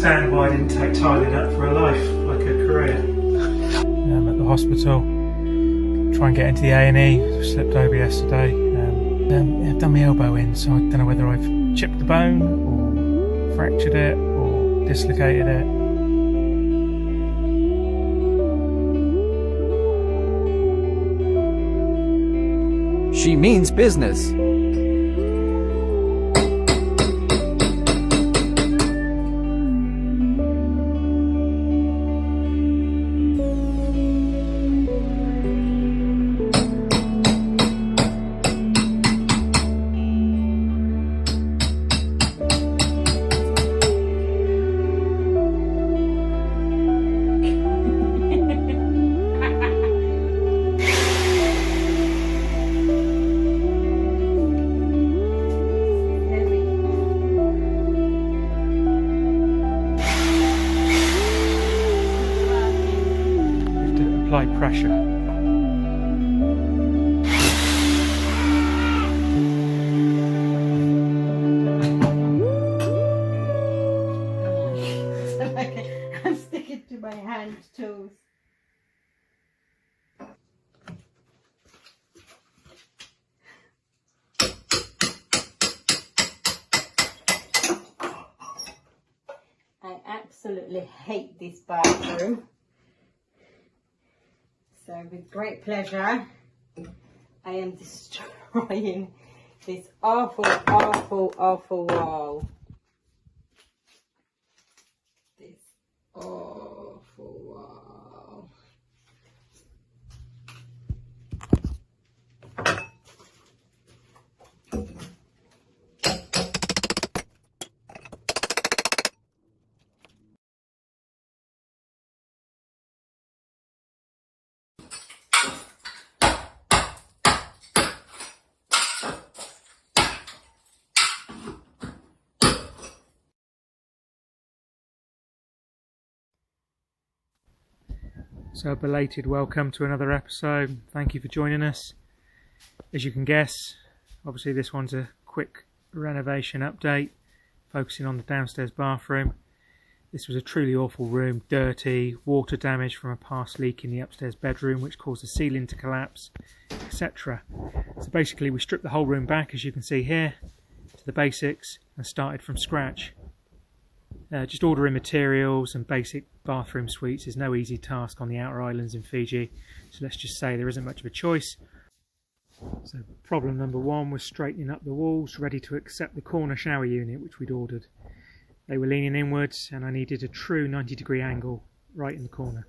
understand why I didn't take tiling up for a life, like a career. I'm at the hospital, try and get into the A&E, slipped over yesterday. I've done my elbow in, so I don't know whether I've chipped the bone or fractured it or dislocated it. She means business. Apply pressure. I'm sticking to my hands, toes. I absolutely hate this bathroom. So with great pleasure, I am destroying this awful, awful, awful wall. This awful wall. So a belated welcome to another episode. Thank you for joining us. As you can guess, obviously this one's a quick renovation update, focusing on the downstairs bathroom. This was a truly awful room, dirty, water damage from a past leak in the upstairs bedroom which caused the ceiling to collapse, etc. So basically we stripped the whole room back, as you can see here, to the basics and started from scratch. Just ordering materials and basic bathroom suites is no easy task on the outer islands in Fiji, so let's just say there isn't much of a choice. So problem number one was straightening up the walls, ready to accept the corner shower unit which we'd ordered. They were leaning inwards and I needed a true 90-degree angle right in the corner.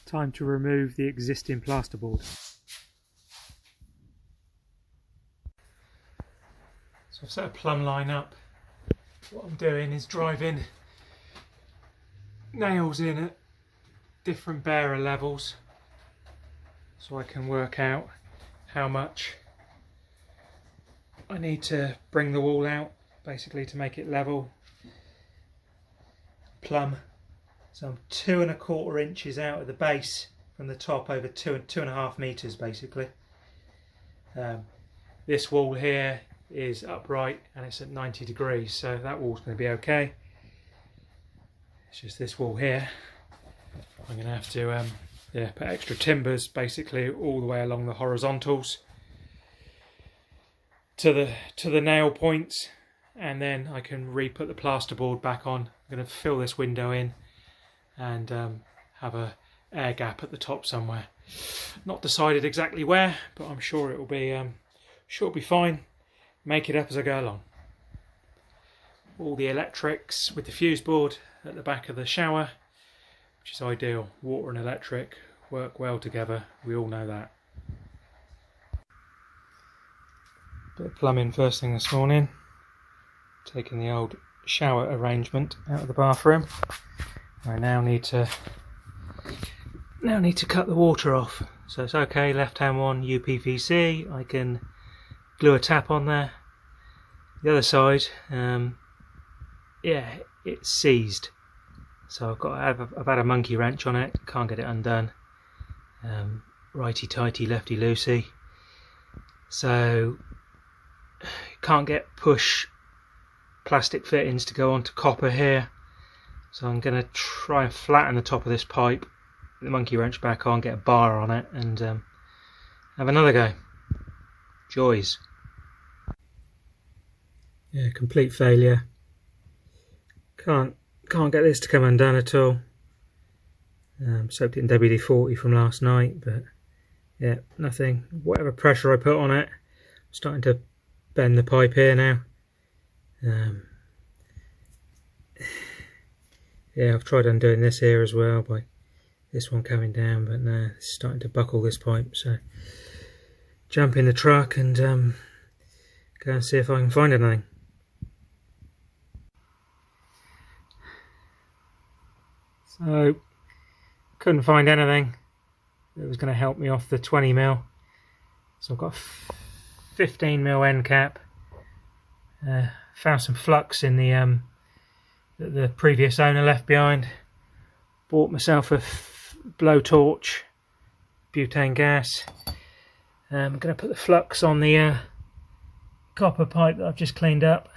Time to remove the existing plasterboard. So I've set a plumb line up. What I'm doing is driving nails in at different bearer levels so I can work out how much I need to bring the wall out, basically to make it level. Plumb. So I'm 2¼ inches out of the base from the top, over 2.5 meters basically. This wall here is upright and it's at 90 degrees, so that wall's going to be okay. It's just this wall here I'm going to have to put extra timbers basically all the way along the horizontals to the nail points, and then I can re-put the plasterboard back on. I'm going to fill this window in and have a air gap at the top somewhere. Not decided exactly where, but I'm sure it'll be fine. Make it up as I go along. All the electrics with the fuse board at the back of the shower, which is ideal. Water and electric work well together, we all know that. Bit of plumbing first thing this morning. Taking the old shower arrangement out of the bathroom. I now need to cut the water off. So it's okay, left hand one UPVC, I can glue a tap on there. The other side, it's seized, so I've had a monkey wrench on it, can't get it undone. Righty tighty, lefty loosey, so can't get push plastic fittings to go onto copper here. So I'm going to try and flatten the top of this pipe, put the monkey wrench back on, get a bar on it, and have another go. Joys. Yeah, complete failure. Can't get this to come undone at all. Soaked it in WD-40 from last night, but yeah, nothing. Whatever pressure I put on it, I'm starting to bend the pipe here now. Yeah, I've tried undoing this here as well by this one coming down, but no, it's starting to buckle this pipe. So jump in the truck and go and see if I can find anything. So couldn't find anything that was going to help me off the 20mm. So I've got a 15mm end cap. Found some flux in the that the previous owner left behind. Bought myself a blowtorch, butane gas. I'm going to put the flux on the copper pipe that I've just cleaned up,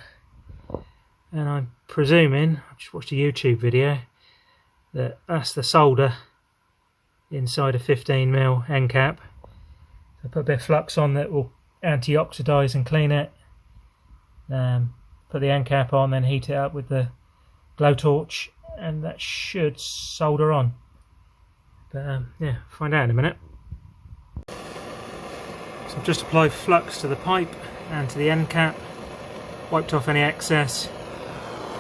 and I'm presuming, I've just watched a YouTube video, that that's the solder inside a 15mm end cap. So I put a bit of flux on that will anti-oxidize and clean it. Put the end cap on, then heat it up with the blowtorch, and that should solder on. But yeah, find out in a minute. So I've just applied flux to the pipe and to the end cap, wiped off any excess.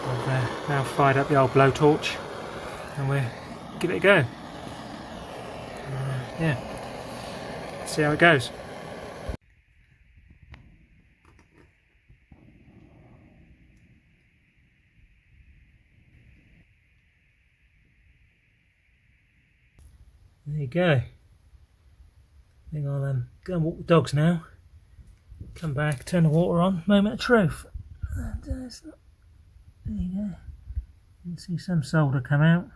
I've now fired up the old blowtorch, and we'll give it a go. Yeah, see how it goes. There you go. I think I'll go and walk the dogs now. Come back, turn the water on. Moment of truth. And, there you go. You can see some solder come out.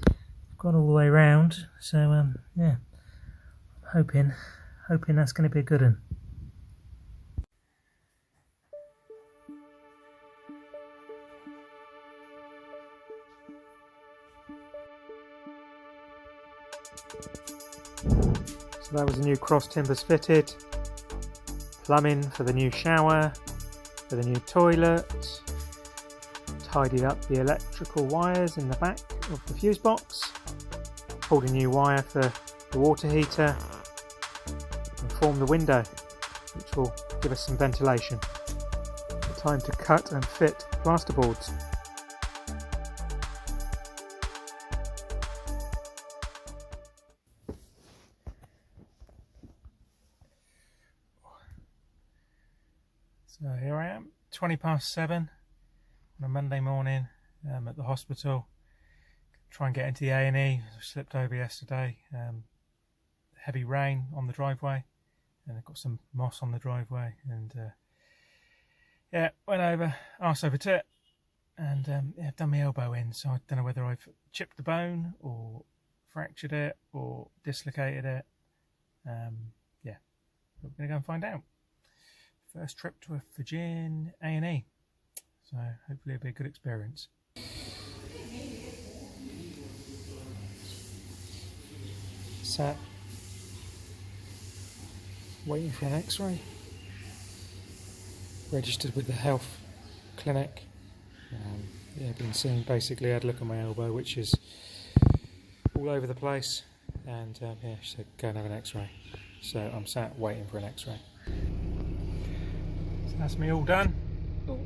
I've gone all the way round, so yeah. I'm hoping that's going to be a good one. So that was the new cross timbers fitted, plumbing for the new shower, for the new toilet, tidied up the electrical wires in the back of the fuse box, pulled a new wire for the water heater, and formed the window, which will give us some ventilation. Time to cut and fit plasterboards. So here I am, 7:20 on a Monday morning at the hospital. Try and get into the A&E. I slipped over yesterday. Heavy rain on the driveway, and I've got some moss on the driveway, and yeah, went over, arse over tit, and yeah, I've done my elbow in, so I don't know whether I've chipped the bone or fractured it or dislocated it. Yeah, we're going to go and find out. First trip to a Fijian A&E, so hopefully it'll be a good experience. Sat waiting for an x-ray, registered with the health clinic. Yeah, been seeing, basically had a look at my elbow, which is all over the place, and yeah, she said go and have an x-ray, so I'm sat waiting for an x-ray. So that's me all done. Oh.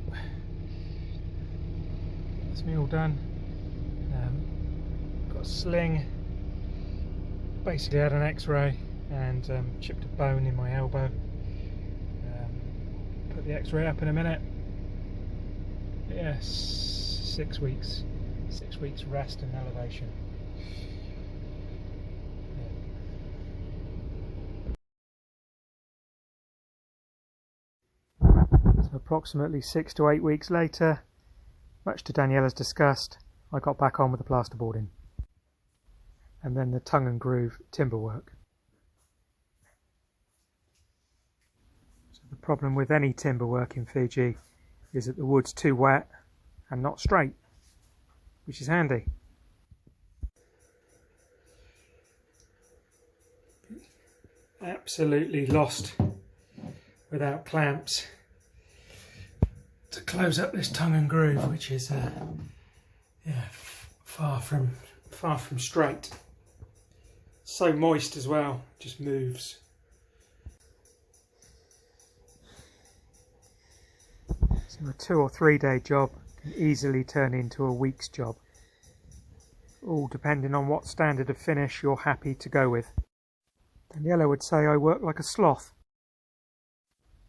That's me all done. Got a sling. Basically had an x-ray and chipped a bone in my elbow. Put the x-ray up in a minute. Yeah, 6 weeks. 6 weeks rest and elevation. So approximately 6 to 8 weeks later, much to Daniela's disgust, I got back on with the plasterboarding. And then the tongue and groove timber work. So The problem with any timber work in Fiji is that the wood's too wet and not straight, which is handy. Absolutely lost without clamps to close up this tongue and groove, which is far from straight. So moist as well, just moves. So a 2 or 3 day job can easily turn into a week's job, all depending on what standard of finish you're happy to go with. Daniela would say I work like a sloth.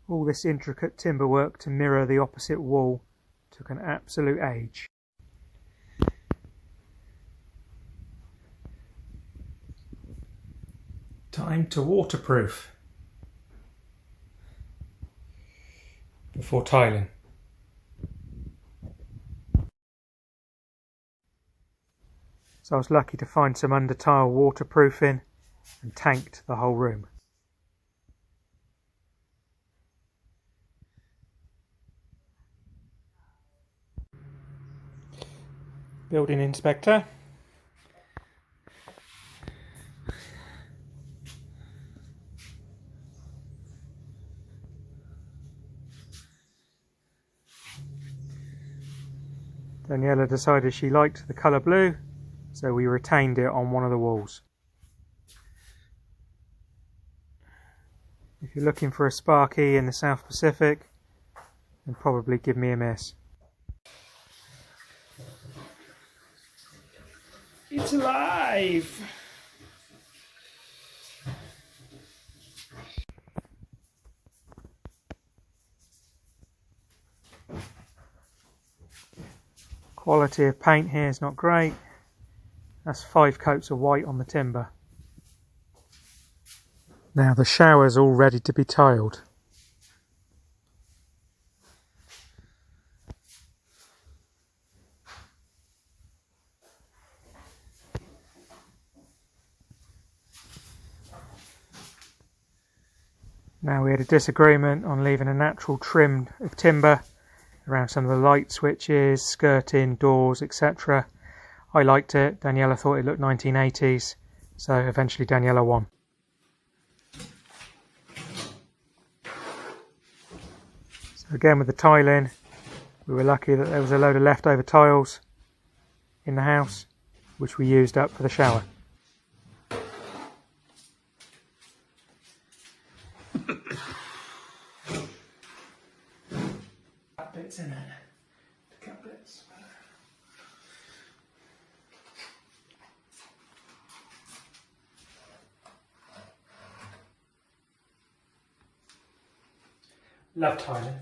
All this intricate timber work to mirror the opposite wall took an absolute age. Time to waterproof before tiling. So I was lucky to find some under tile waterproofing and tanked the whole room. Building inspector. Daniela decided she liked the colour blue, so we retained it on one of the walls. If you're looking for a Sparky in the South Pacific, then probably give me a miss. It's alive! Quality of paint here is not great. That's 5 coats of white on the timber. Now the shower's all ready to be tiled. Now we had a disagreement on leaving a natural trim of timber around some of the light switches, skirting, doors, etc. I liked it, Daniela thought it looked 1980s, so eventually Daniela won. So again with the tiling, we were lucky that there was a load of leftover tiles in the house, which we used up for the shower. Bits in it. Cut bits. Love tiling.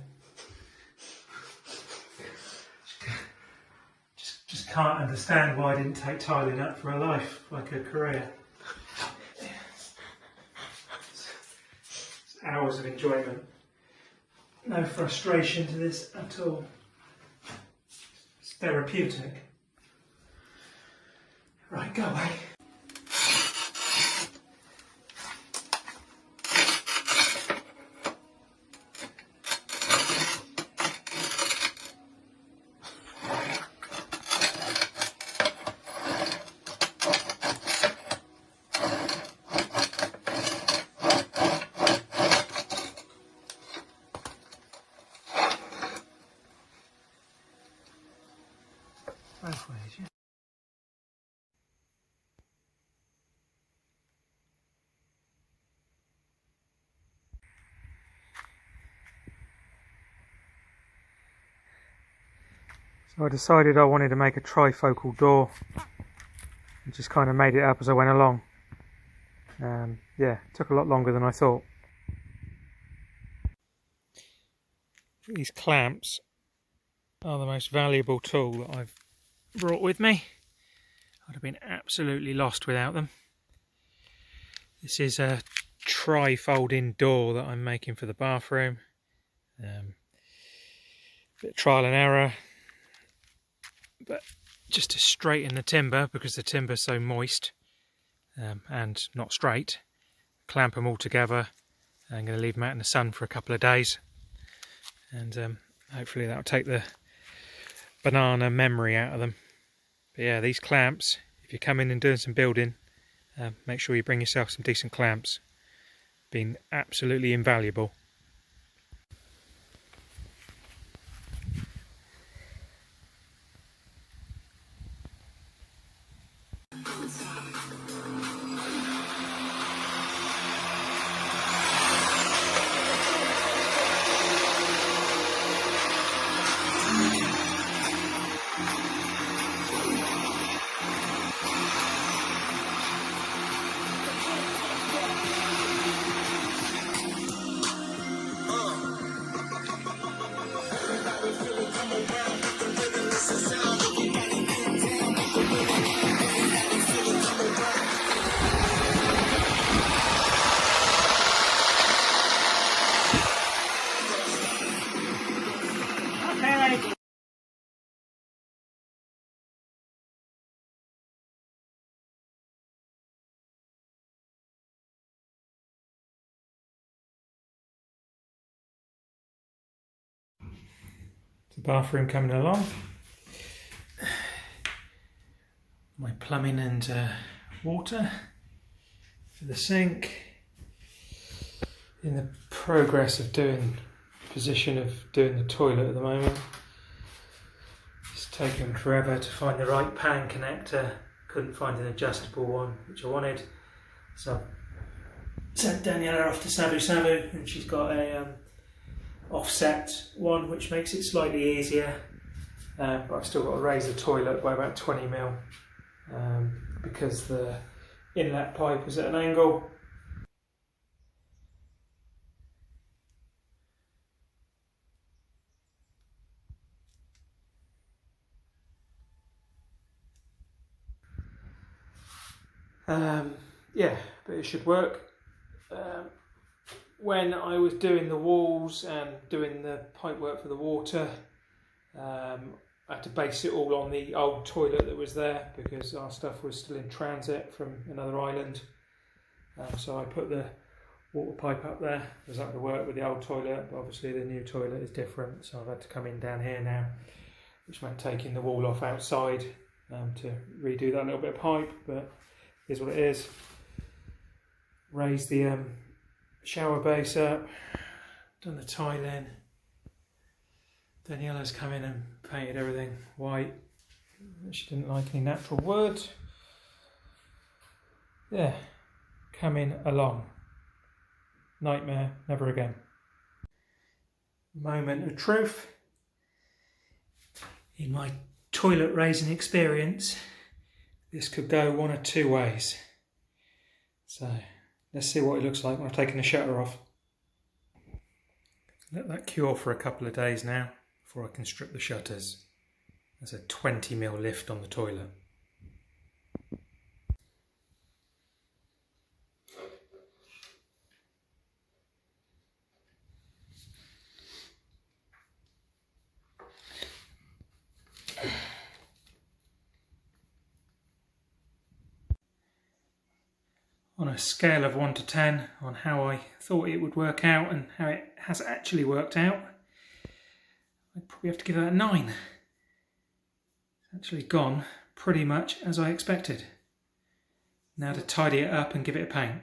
Just can't understand why I didn't take tiling up for a life, like a career. It's hours of enjoyment. No frustration to this at all. It's therapeutic. Right, go away. Both ways, yeah. So I decided I wanted to make a trifocal door and just kind of made it up as I went along. Yeah, it took a lot longer than I thought. These clamps are the most valuable tool that I've brought with me. I'd have been absolutely lost without them. This is a tri-folding door that I'm making for the bathroom. Bit of trial and error, but just to straighten the timber, because the timber's so moist and not straight, clamp them all together I'm going to leave them out in the sun for a couple of days, and hopefully that'll take the banana memory out of them. But yeah, these clamps, if you're coming and doing some building, make sure you bring yourself some decent clamps. Been absolutely invaluable. The bathroom coming along. My plumbing and water for the sink. In the progress of doing the toilet at the moment. It's taken forever to find the right pan connector. Couldn't find an adjustable one, which I wanted. So I sent Daniela off to Savu Savu, and she's got a offset one, which makes it slightly easier. But I've still got to raise the toilet by about 20 mil because the inlet pipe is at an angle. Yeah, but it should work. When I was doing the walls and doing the pipe work for the water, I had to base it all on the old toilet that was there because our stuff was still in transit from another island. So I put the water pipe up there. I was able to work with the old toilet, but obviously the new toilet is different, so I've had to come in down here now, which meant taking the wall off outside to redo that little bit of pipe, but here's what it is. Raise the shower base up, done the tiling. Daniela's come in and painted everything white. She didn't like any natural wood. Yeah, coming along. Nightmare, never again. Moment of truth. In my toilet raising experience, this could go one of two ways. So let's see what it looks like when I've taken the shutter off. Let that cure for a couple of days now before I can strip the shutters. There's a 20 mil lift on the toilet. On a scale of 1 to 10 on how I thought it would work out and how it has actually worked out, I'd probably have to give it a 9. It's actually gone pretty much as I expected. Now to tidy it up and give it a paint.